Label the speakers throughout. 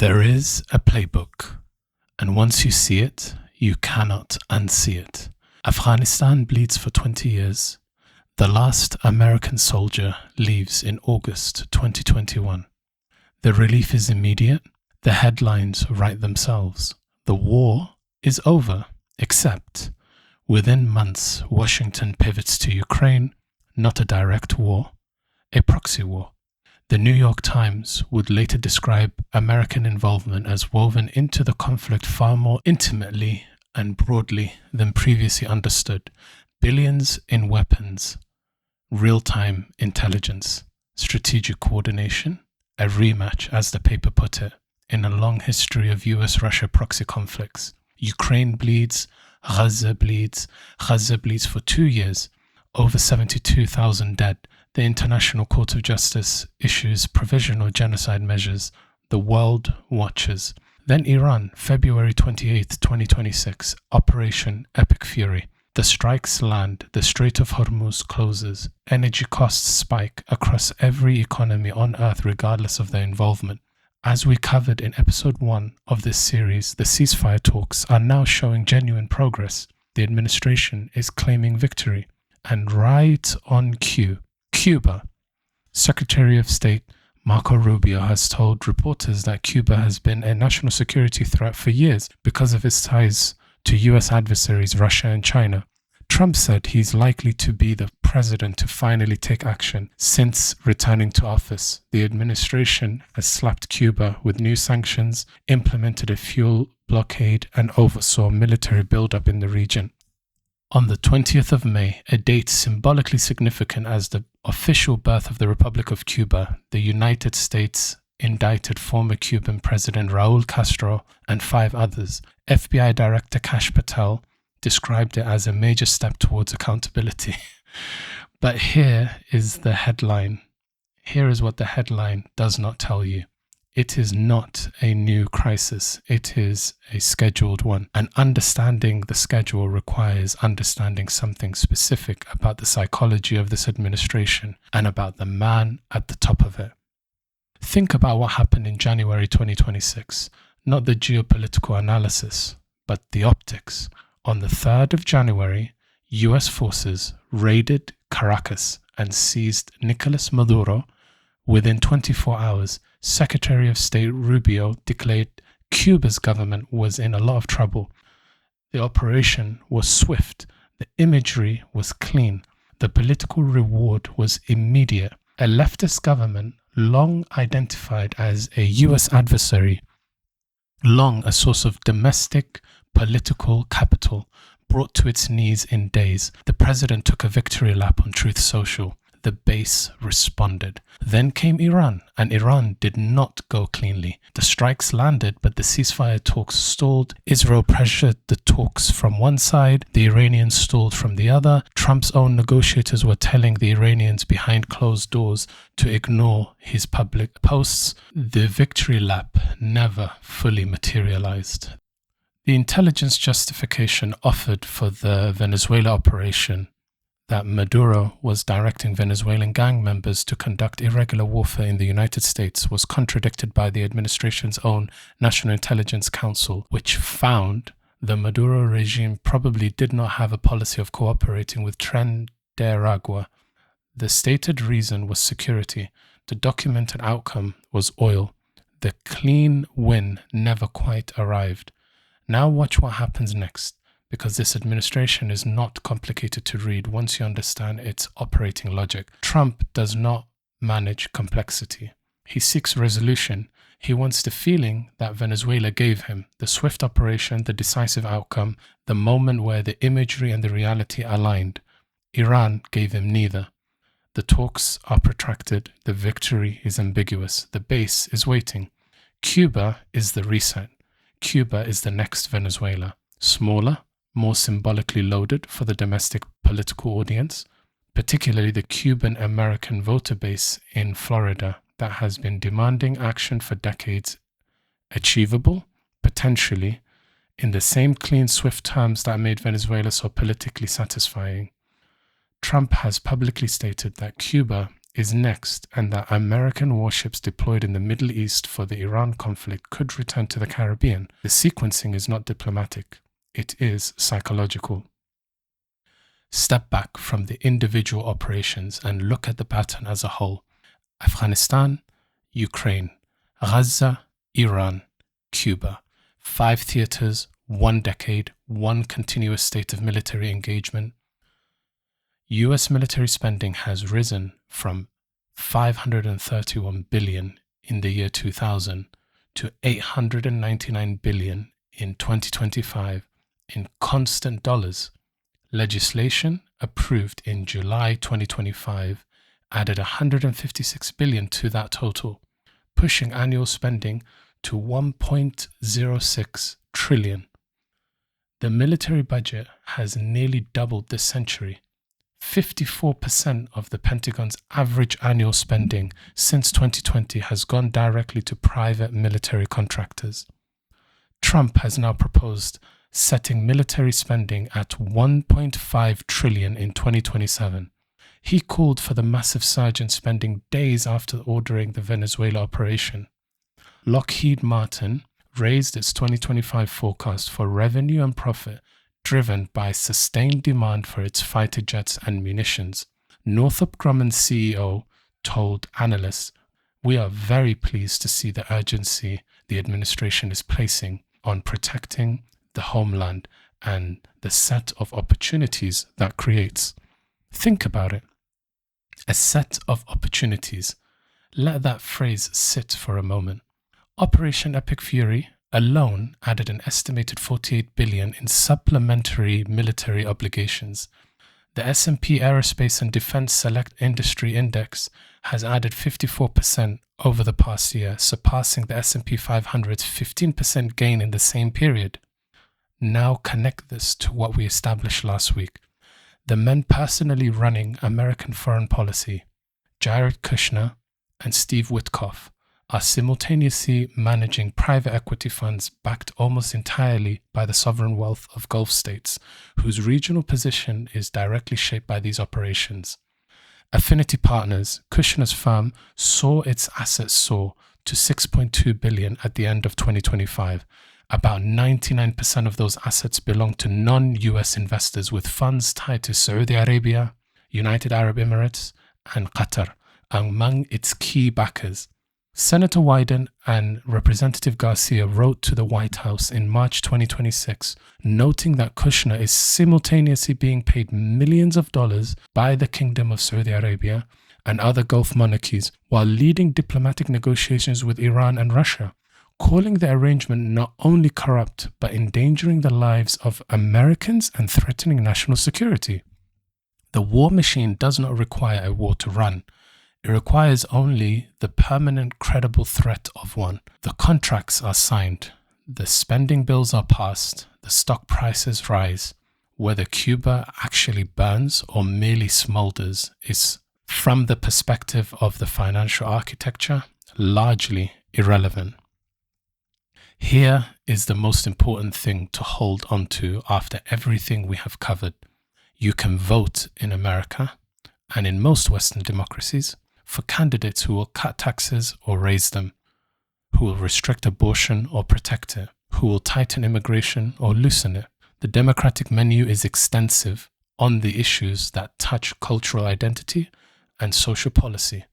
Speaker 1: There is a playbook, and once you see it, you cannot unsee it. Afghanistan bleeds for 20 years. The last American soldier leaves in August 2021. The relief is immediate. The headlines write themselves. The war is over, except within months, Washington pivots to Ukraine, not a direct war, a proxy war. The New York Times would later describe American involvement as woven into the conflict far more intimately and broadly than previously understood. Billions in weapons, real-time intelligence, strategic coordination, a rematch, as the paper put it, in a long history of US-Russia proxy conflicts. Ukraine bleeds, Gaza bleeds for 2 years, over 72,000 dead. The International Court of Justice issues provisional genocide measures. The world watches. Then Iran, February 28, 2026, Operation Epic Fury. The strikes land, the Strait of Hormuz closes, energy costs spike across every economy on Earth regardless of their involvement. As we covered in episode 1 of this series, the ceasefire talks are now showing genuine progress. The administration is claiming victory. And right on cue, Cuba. Secretary of State Marco Rubio has told reporters that Cuba has been a national security threat for years because of its ties to US adversaries Russia and China. Trump said he's likely to be the president to finally take action since returning to office. The administration has slapped Cuba with new sanctions, implemented a fuel blockade, and oversaw military buildup in the region. On the 20th of May, a date symbolically significant as the official birth of the Republic of Cuba, the United States indicted former Cuban President Raul Castro and 5 others. FBI Director Kash Patel described it as a major step towards accountability. But here is the headline. Here is what the headline does not tell you. It is not a new crisis. It is a scheduled one. And understanding the schedule requires understanding something specific about the psychology of this administration and about the man at the top of it. Think about what happened in January 2026. Not the geopolitical analysis, but the optics. On the 3rd of January, US forces raided Caracas and seized Nicolas Maduro. Within 24 hours, Secretary of State Rubio declared Cuba's government was in a lot of trouble. The operation was swift. The imagery was clean. The political reward was immediate. A leftist government, long identified as a US adversary, long a source of domestic political capital, brought to its knees in days. The president took a victory lap on Truth Social. The base responded. Then came Iran, and Iran did not go cleanly. The strikes landed, but the ceasefire talks stalled. Israel pressured the talks from one side, the Iranians stalled from the other. Trump's own negotiators were telling the Iranians behind closed doors to ignore his public posts. The victory lap never fully materialized. The intelligence justification offered for the Venezuela operation, that Maduro was directing Venezuelan gang members to conduct irregular warfare in the United States, was contradicted by the administration's own National Intelligence Council, which found the Maduro regime probably did not have a policy of cooperating with Trinidad. The stated reason was security. The documented outcome was oil. The clean win never quite arrived. Now watch what happens next, because this administration is not complicated to read once you understand its operating logic. Trump does not manage complexity. He seeks resolution. He wants the feeling that Venezuela gave him, the swift operation, the decisive outcome, the moment where the imagery and the reality aligned. Iran gave him neither. The talks are protracted. The victory is ambiguous. The base is waiting. Cuba is the reset. Cuba is the next Venezuela. Smaller, more symbolically loaded for the domestic political audience, particularly the Cuban American voter base in Florida that has been demanding action for decades. Achievable, potentially, in the same clean, swift terms that made Venezuela so politically satisfying. Trump has publicly stated that Cuba is next, and that American warships deployed in the Middle East for the Iran conflict could return to the Caribbean. The sequencing is not diplomatic, it is psychological. Step back from the individual operations and look at the pattern as a whole. Afghanistan, Ukraine, Gaza, Iran, Cuba. 5 theaters, 1 decade, 1 continuous state of military engagement. US military spending has risen from $531 billion in the year 2000 to $899 billion in 2025 in constant dollars. Legislation approved in July 2025 added $156 billion to that total, pushing annual spending to $1.06 trillion. The military budget has nearly doubled this century. 54% of the Pentagon's average annual spending since 2020 has gone directly to private military contractors. Trump has now proposed setting military spending at $1.5 trillion in 2027. He called for the massive surge in spending days after ordering the Venezuela operation. Lockheed Martin raised its 2025 forecast for revenue and profit, driven by sustained demand for its fighter jets and munitions. Northrop Grumman's CEO told analysts, "We are very pleased to see the urgency the administration is placing on protecting the homeland and the set of opportunities that creates." Think about it. A set of opportunities. Let that phrase sit for a moment. Operation Epic Fury alone added an estimated $48 billion in supplementary military obligations. The S&P Aerospace and Defense Select Industry Index has added 54% over the past year, surpassing the S&P 500's 15% gain in the same period. Now connect this to what we established last week. The men personally running American foreign policy, Jared Kushner and Steve Witkoff, are simultaneously managing private equity funds backed almost entirely by the sovereign wealth of Gulf states, whose regional position is directly shaped by these operations. Affinity Partners, Kushner's firm, saw its assets soar to $6.2 billion at the end of 2025. About 99% of those assets belong to non-US investors with funds tied to Saudi Arabia, United Arab Emirates, and Qatar among its key backers. Senator Wyden and Representative Garcia wrote to the White House in March 2026, noting that Kushner is simultaneously being paid millions of dollars by the Kingdom of Saudi Arabia and other Gulf monarchies while leading diplomatic negotiations with Iran and Russia, calling the arrangement not only corrupt but endangering the lives of Americans and threatening national security. The war machine does not require a war to run. It requires only the permanent, credible threat of one. The contracts are signed, the spending bills are passed, the stock prices rise. Whether Cuba actually burns or merely smolders is, from the perspective of the financial architecture, largely irrelevant. Here is the most important thing to hold on to after everything we have covered. You can vote in America, and in most Western democracies, for candidates who will cut taxes or raise them, who will restrict abortion or protect it, who will tighten immigration or loosen it. The Democratic menu is extensive on the issues that touch cultural identity and social policy.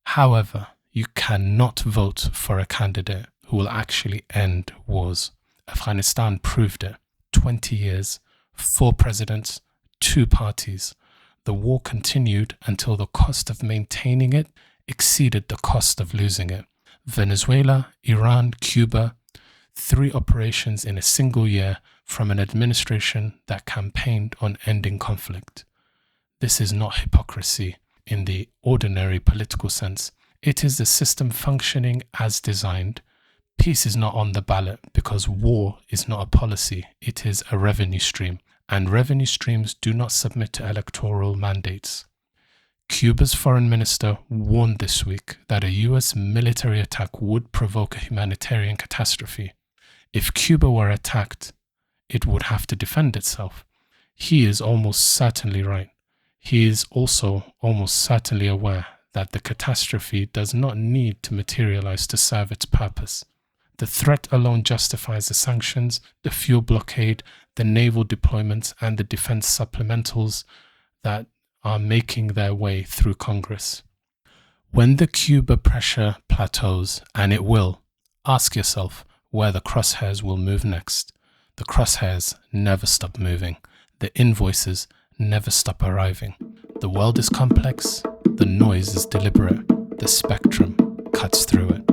Speaker 1: However, you cannot vote for a candidate who will actually end wars. Afghanistan proved it. 20 years, 4 presidents, 2 parties. The war continued until the cost of maintaining it exceeded the cost of losing it. Venezuela, Iran, Cuba, 3 operations in a single year from an administration that campaigned on ending conflict. This is not hypocrisy in the ordinary political sense. It is the system functioning as designed. Peace is not on the ballot because war is not a policy, it is a revenue stream. And revenue streams do not submit to electoral mandates. Cuba's foreign minister warned this week that a US military attack would provoke a humanitarian catastrophe. If Cuba were attacked, it would have to defend itself. He is almost certainly right. He is also almost certainly aware that the catastrophe does not need to materialize to serve its purpose. The threat alone justifies the sanctions, the fuel blockade, the naval deployments, and the defense supplementals that are making their way through Congress. When the Cuba pressure plateaus, and it will, ask yourself where the crosshairs will move next. The crosshairs never stop moving. The invoices never stop arriving. The world is complex. The noise is deliberate. The spectrum cuts through it.